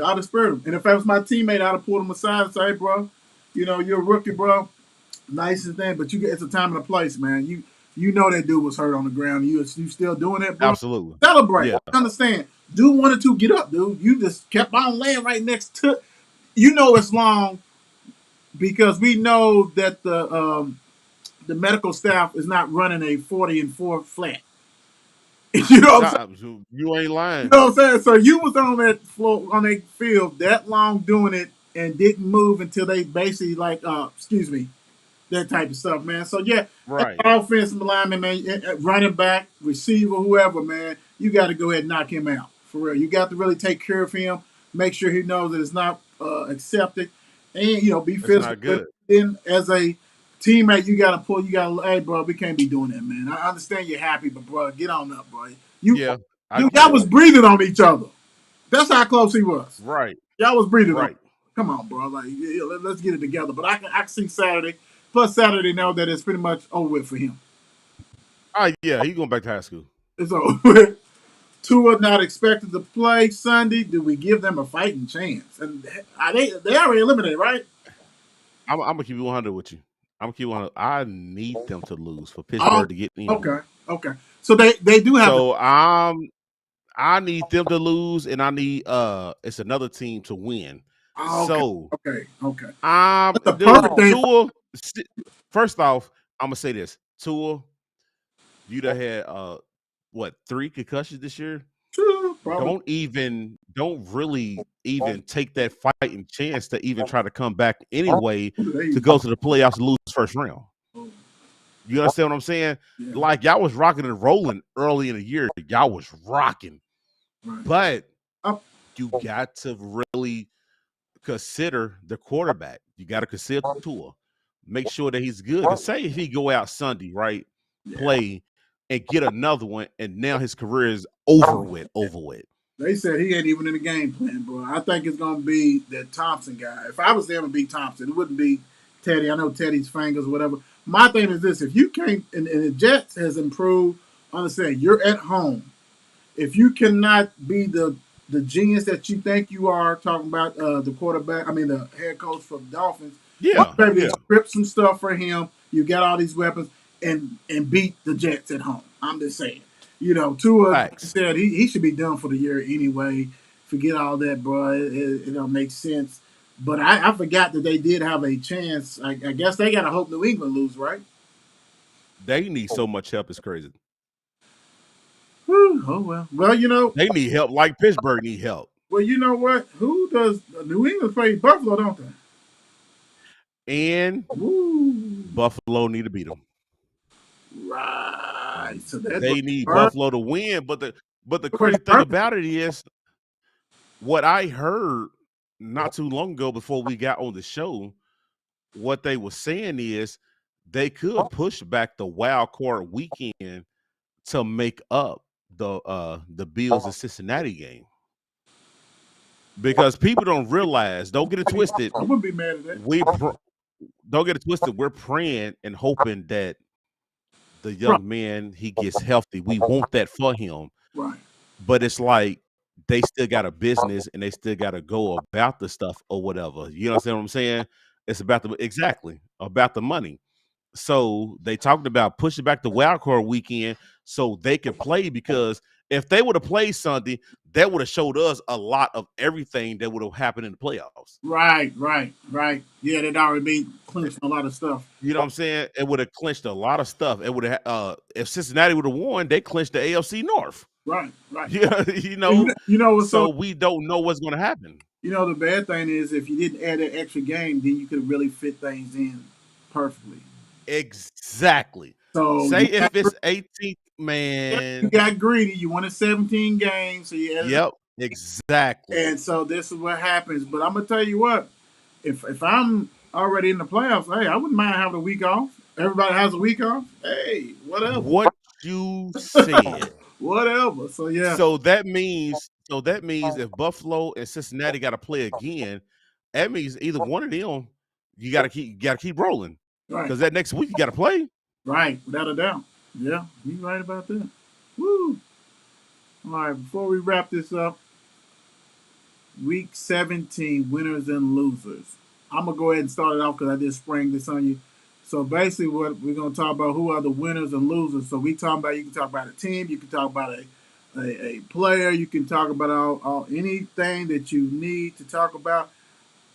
I'd have speared him. And if I was my teammate, I'd have pulled him aside and say, hey, bro, you're a rookie, bro. Nice and thing, but it's a time and a place, man. You know that dude was hurt on the ground. You still doing that, bro? Absolutely. Celebrate. Yeah. I understand. Dude wanted to get up, dude. You just kept on laying right next to. It's long because we know that the medical staff is not running a 40-4 flat. You know what I'm saying? You ain't lying. You know what I'm saying? So you was on that floor on that field that long doing it and didn't move until they basically that type of stuff, man. So yeah, Right. offensive lineman, man, running back, receiver, whoever, man, you got to go ahead and knock him out for real. You got to really take care of him. make sure he knows that it's not accepted, and be That's physical not with good. it. Then as a teammate, you got to pull. You got to, hey, bro, we can't be doing that, man. I understand you're happy, but bro, get on up, bro. You, Yeah, I dude, get y'all it. was breathing on each other. That's how close he was. Right, Y'all was breathing on. right. Come on, bro. Like, let's get it together. But I can see Saturday. Plus Saturday now that it's pretty much over with for him. Yeah, he going back to high school. It's over with. Tua not expected to play Sunday. Do we give them a fighting chance? And they already eliminated, right? I'm gonna keep it 100 with you. I'm gonna keep it 100. I need them to lose for Oh, Pittsburgh to get in. okay, okay. So they do have. So I need them to lose, and I need it's another team to win. Okay, So okay. I'm That's the dude, perfect thing. Tua. First off, I'm gonna say this: Tua, you done had what 3 concussions this year? Probably. Don't really even take that fighting chance to even try to come back anyway They- to go to the playoffs and lose first round. You understand what I'm saying? Yeah, Like y'all was rocking and rolling early in the year. Y'all was rocking. right. But Up. you got to really consider the quarterback. You got to consider Tua. Make sure that he's good. Because say if he go out Sunday, right, Yeah. play and get another one, and now his career is over with. They said he ain't even in the game plan, bro. I think it's gonna be that Thompson guy. If I was there, it would be Thompson. It wouldn't be Teddy. I know Teddy's fingers, whatever. My thing is this: if you can't, and the Jets has improved. Understand, you're at home. If you cannot be the genius that you think you are, talking about the quarterback, I mean the head coach for the Dolphins, Yeah, maybe yeah. script some stuff for him. You got all these weapons and beat the Jets at home. I'm just saying. Tua, like you Facts. said, he should be done for the year anyway. Forget all that, bro. It don't make sense. But I forgot that they did have a chance. I guess they got to hope New England lose, right? They need so much help. It's crazy. Whew, oh well. Well, They need help like Pittsburgh need help. well, you know what? Who does New England play Buffalo, don't they? And Woo. Buffalo need to beat them. Right. So that's They need Buffalo to win. But the crazy thing about it is what I heard not too long ago before we got on the show, what they were saying is they could push back the wild card weekend to make up the Bills and Cincinnati game. Because people don't realize, don't get it twisted. I wouldn't be mad at that. Don't get it twisted. We're praying and hoping that the young man he gets healthy. We want that for him. Right. But it's like they still got a business and they still got to go about the stuff or whatever. You understand what I'm saying? It's about about the money. So they talked about pushing back the wild card weekend so they could play, because if they would have played Sunday, that would have showed us a lot of everything that would have happened in the playoffs. Right. Yeah, they'd already been clinching a lot of stuff. You know what I'm saying? It would have clinched a lot of stuff. It would have if Cincinnati would have won, they clinched the AFC North. Right. Yeah, so we don't know what's going to happen. The bad thing is if you didn't add that extra game, then you could really fit things in perfectly. Exactly. So say if it's 18th, man. You got greedy. You wanted 17 games, so you added. Yep, exactly. And so this is what happens. But I'm gonna tell you what, if I'm already in the playoffs, hey, I wouldn't mind having a week off. Everybody has a week off. Hey, whatever. What you said. Whatever. So yeah. So that means if Buffalo and Cincinnati got to play again, that means either one of them you got to keep rolling, because Right. that next week you got to play. Right. Without a doubt. Yeah, you're right about that. Woo. All right. Before we wrap this up, week 17 winners and losers. I'm gonna go ahead and start it off because I just sprang this on you. So basically, what we're gonna talk about, who are the winners and losers. So we talk about, you can talk about a team, you can talk about a player, you can talk about all anything that you need to talk about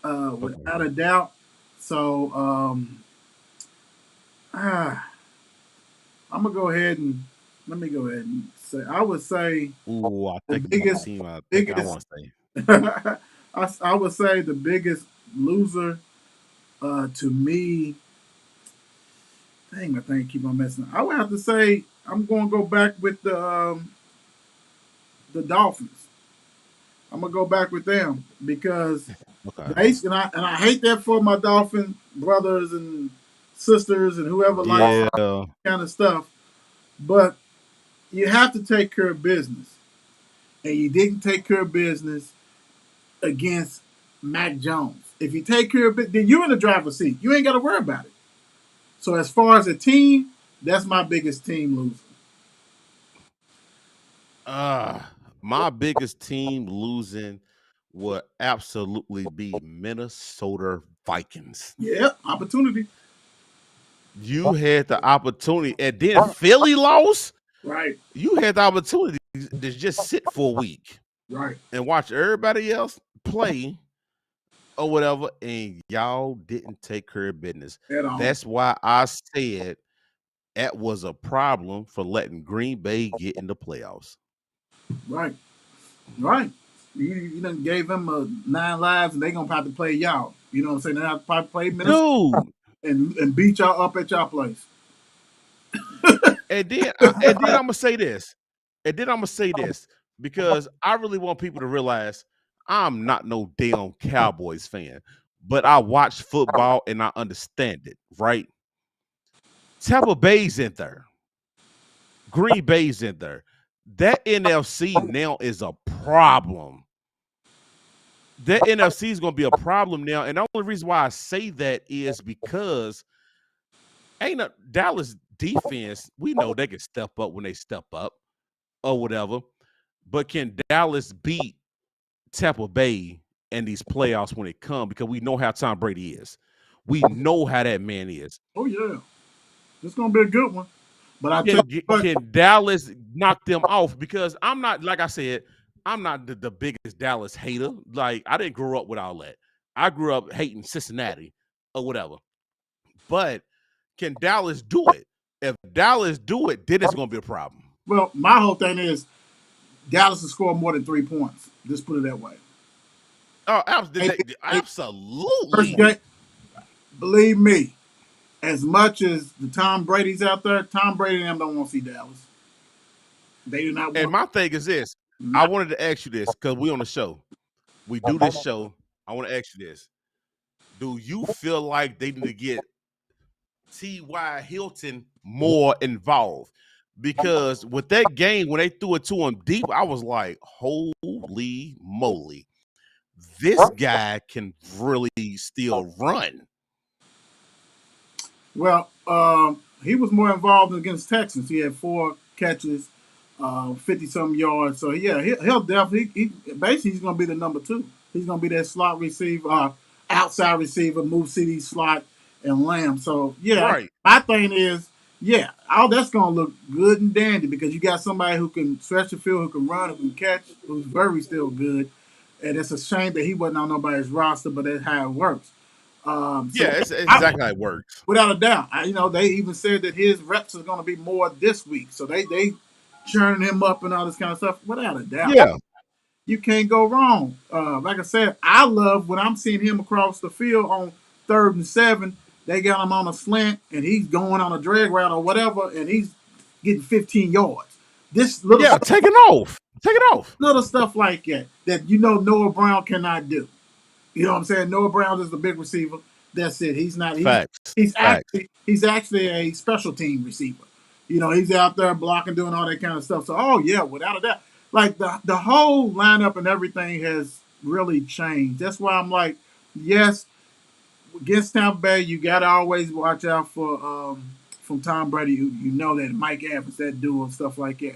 without a doubt. So I'm gonna go ahead and let me go ahead and say, I would say Ooh, I the think biggest team I think I biggest want to say. I would say the biggest loser to me. Dang, my thing keep on messing up. I would have to say I'm going to go back with the Dolphins. I'm gonna go back with them because Okay. I hate that for my Dolphin brothers and sisters and whoever likes Yeah. that kind of stuff. But you have to take care of business, and you didn't take care of business against Mac Jones. If you take care of it, then you're in the driver's seat. You ain't got to worry about it. So as far as a team, that's my biggest team losing. My biggest team losing would absolutely be Minnesota Vikings. Yeah, opportunity. You had the opportunity, and then Philly lost. Right, You had the opportunity to just sit for a week right. and watch everybody else play or whatever, and y'all didn't take care of business. At all. That's why I said that was a problem for letting Green Bay get in the playoffs. Right, right. You done gave them 9 lives, and they gonna have to play y'all. You know what I'm saying? They have to probably play Minnesota Dude, and beat y'all up at y'all place. and then I'm gonna say this. And then I'm gonna say this because I really want people to realize I'm not no damn Cowboys fan, but I watch football and I understand it, right? Tampa Bay's in there. Green Bay's in there. That NFC now is a problem. That NFC is going to be a problem now. And the only reason why I say that is because ain't a Dallas defense, we know they can step up when they step up or whatever. But can Dallas beat Tampa Bay in these playoffs when it come? Because we know how Tom Brady is. We know how that man is. Oh yeah, it's gonna be a good one. But I tell you what, Can Dallas knock them off? Because I'm not, like I said, I'm not the biggest Dallas hater. Like, I didn't grow up with all that. I grew up hating Cincinnati or whatever. But can Dallas do it? If Dallas do it, then it's going to be a problem. well, my whole thing is Dallas will score more than 3 points. Just put it that way. Oh, First absolutely. game, believe me, as much as the Tom Brady's out there, Tom Brady and them don't want to see Dallas. They do not And want. my thing is this. I wanted to ask you this because we on the show. We do this show. I want to ask you this. Do you feel like they need to get T.Y. Hilton more involved? Because with that game, when they threw it to him deep, I was like, holy moly. This guy can really still run. Well, he was more involved against Texans. He had 4 catches, 50-some yards. So yeah, he'll definitely. Basically he's going to be the number 2. He's going to be that slot receiver, outside receiver, move city slot and Lamb. So yeah, Right. my thing is, yeah, all that's going to look good and dandy because you got somebody who can stretch the field, who can run, who can catch, who's very still good. And it's a shame that he wasn't on nobody's roster, but that's how it works. Yeah, it's exactly how it works. Without a doubt, they even said that his reps are going to be more this week, so they churning him up and all this kind of stuff. Without a doubt, Yeah. you can't go wrong. Like I said, I love when I'm seeing him across the field on 3rd and 7. They got him on a slant and he's going on a drag route or whatever, and he's getting 15 yards. This little Take it off. Take it off. little stuff like that Noah Brown cannot do. You know what I'm saying? Noah Brown is the big receiver. That's it. He's not. Facts. He's actually a special team receiver. He's out there blocking, doing all that kind of stuff. So, oh yeah, without a doubt, like the whole lineup and everything has really changed. That's why I'm like, yes, against Tampa Bay, you gotta always watch out for from Tom Brady. You know that Mike Evans, that duo, and stuff like that.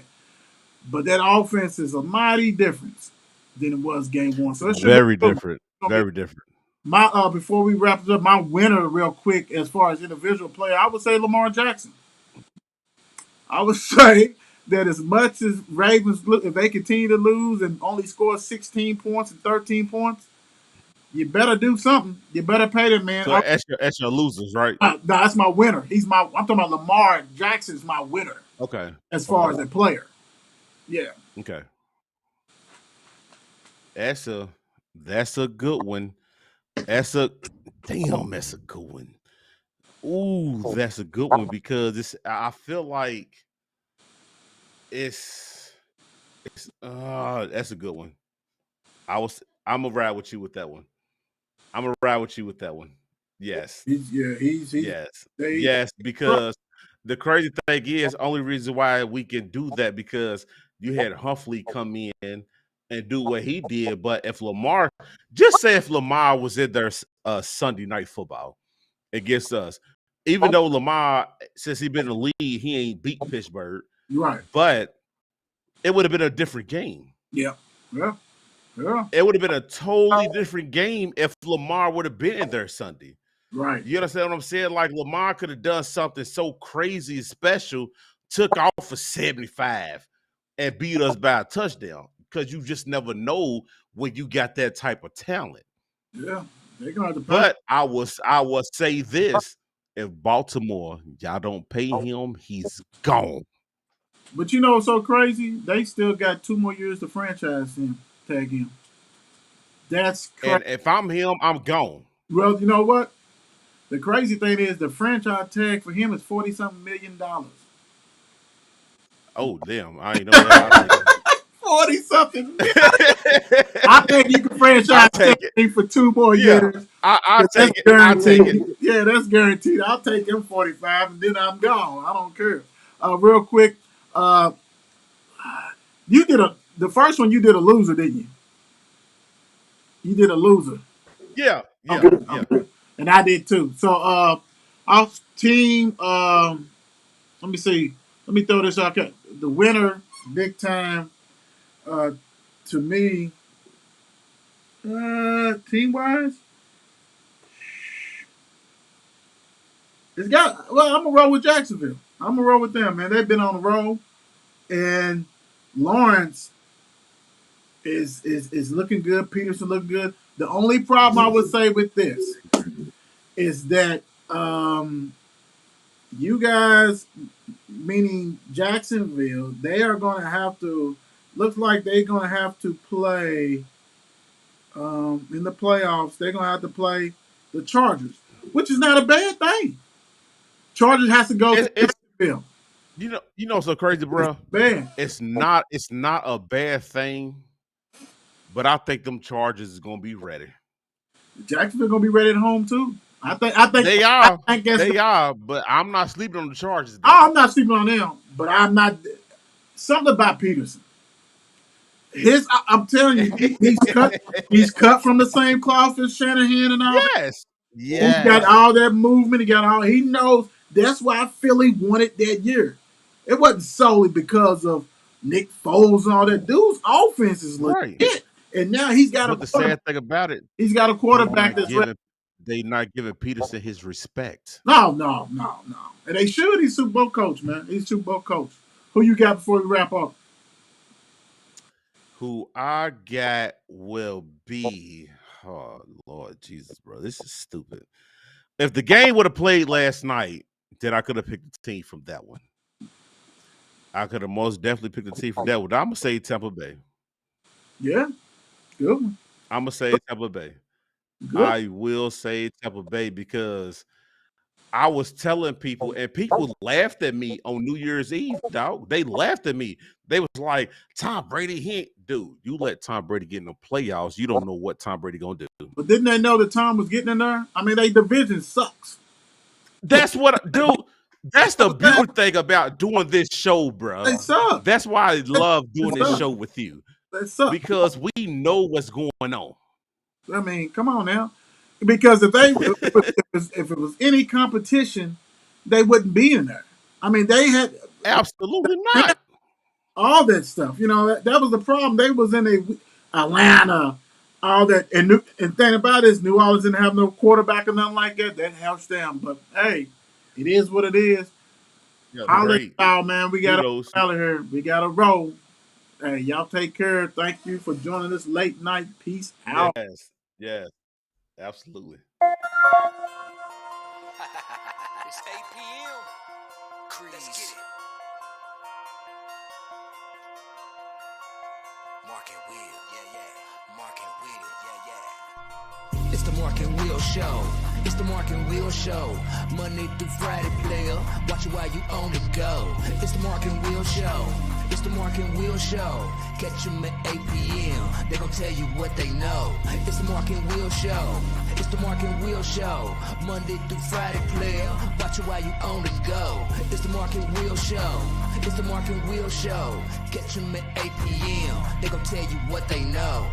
But that offense is a mighty difference than it was game 1. So it should Very be different. Very different. my before we wrap it up, my winner real quick as far as individual player, I would say Lamar Jackson. I would say that as much as Ravens if they continue to lose and only score 16 points and 13 points, you better do something. You better pay them, man. So that's your losers, right? No, that's my winner. I'm talking about Lamar Jackson's my winner Okay. as far as a player. Yeah. Okay. That's a good one. That's a good one. Ooh, that's a good one because I feel like that's a good one. I'm gonna ride with you with that one. I'm gonna ride with you with that one. Yes. Yes, because the crazy thing is, only reason why we can do that because you had Humphrey come in and do what he did. But if Lamar, just say if Lamar was in their Sunday night football against us, even though Lamar, since he been in the league, he ain't beat Pittsburgh. Right. But it would have been a different game. Yeah. It would have been a totally different game if Lamar would have been in there Sunday. Right. You understand what I'm saying? Like Lamar could have done something so crazy and special, took off for 75 and beat us by a touchdown. Because you just never know when you got that type of talent. Yeah. They're gonna have to pay. But I will say this: if Baltimore, y'all don't pay him, he's gone. But you know what's so crazy? They still got 2 more years to franchise him, tag him. That's crazy. And if I'm him, I'm gone. Well, you know what? The crazy thing is the franchise tag for him is $40-something million. Oh, damn. I ain't know that. 40-something million. I think you can franchise tag him for 2 more years. I'll take it. I'll take it. Yeah, that's guaranteed. I'll take him 45 and then I'm gone. I don't care. Real quick, you did the first one you did a loser, didn't you? You did a loser. Yeah. Okay. And I did too. So our team, let me see. Let me throw this out. The winner, big time, to me, team wise, I'm gonna roll with Jacksonville. I'm gonna roll with them, man. They've been on the roll. And Lawrence is looking good. Peterson looking good. The only problem I would say with this is that you guys, meaning Jacksonville, they are going to have to, looks like they're going to have to play in the playoffs. They're going to have to play the Chargers, which is not a bad thing. Chargers has to go to Jacksonville. You know, so crazy, bro. Bad. It's not a bad thing, but I think them Chargers is gonna be ready. Jacksonville gonna be ready at home too. I think they are. They are, but I'm not sleeping on the Chargers. I'm not sleeping on them, but I'm not. Something about Peterson. I'm telling you, he's cut from the same cloth as Shanahan and all. Yes. He's got all that movement. He knows. That's why Philly won it that year. It wasn't solely because of Nick Foles and all that. Dude's offense is legit. Right. And now he's got the sad thing about it. He's got a quarterback that's ready. They're not giving Peterson his respect. No. And they should. He's Super Bowl coach, man. He's Super Bowl coach. Who you got before we wrap up? Who I got will be, oh, Lord Jesus, bro. This is stupid. If the game would have played last night, then I could have picked the team from that one. I could have most definitely picked the team from that one. I'm going to say Tampa Bay. Yeah. Good one. I'm going to say Tampa Bay. Good. I will say Tampa Bay because I was telling people, and people laughed at me on New Year's Eve, dog. They laughed at me. They was like, Tom Brady, dude, you let Tom Brady get in the playoffs. You don't know what Tom Brady going to do. But didn't they know that Tom was getting in there? I mean, their division sucks. That's what, dude. That's the beautiful thing about doing this show, bro. They suck. That's why I love doing this show with you. They suck. Because we know what's going on. I mean, come on now. Because if it was any competition, they wouldn't be in there. I mean, they had absolutely not all that stuff. You know, that was the problem. They was in Atlanta, all that, and thing about it is New Orleans didn't have no quarterback or nothing like that. That helps them. But hey, it is what it is. Yeah, I'll man. We got to out of here. We got to roll. Hey, y'all take care. Thank you for joining us late night. Peace out. Yes, absolutely. It's 8 p.m. Let's get it. Mark and Will, yeah. Mark and Will, yeah. It's the Mark and Will Show. It's the Mark and Will Show. Monday through Friday, player. Watch it while you on the go. It's the Mark and Will Show. It's the Mark and Will Show. Catch them at 8 p.m. They gon' tell you what they know. It's the Mark and Will Show. It's the Mark and Will Show. Monday through Friday, player. Watch it while you on the go. It's the Mark and Will Show. It's the Mark and Will Show. Catch them at 8 p.m. They gon' tell you what they know.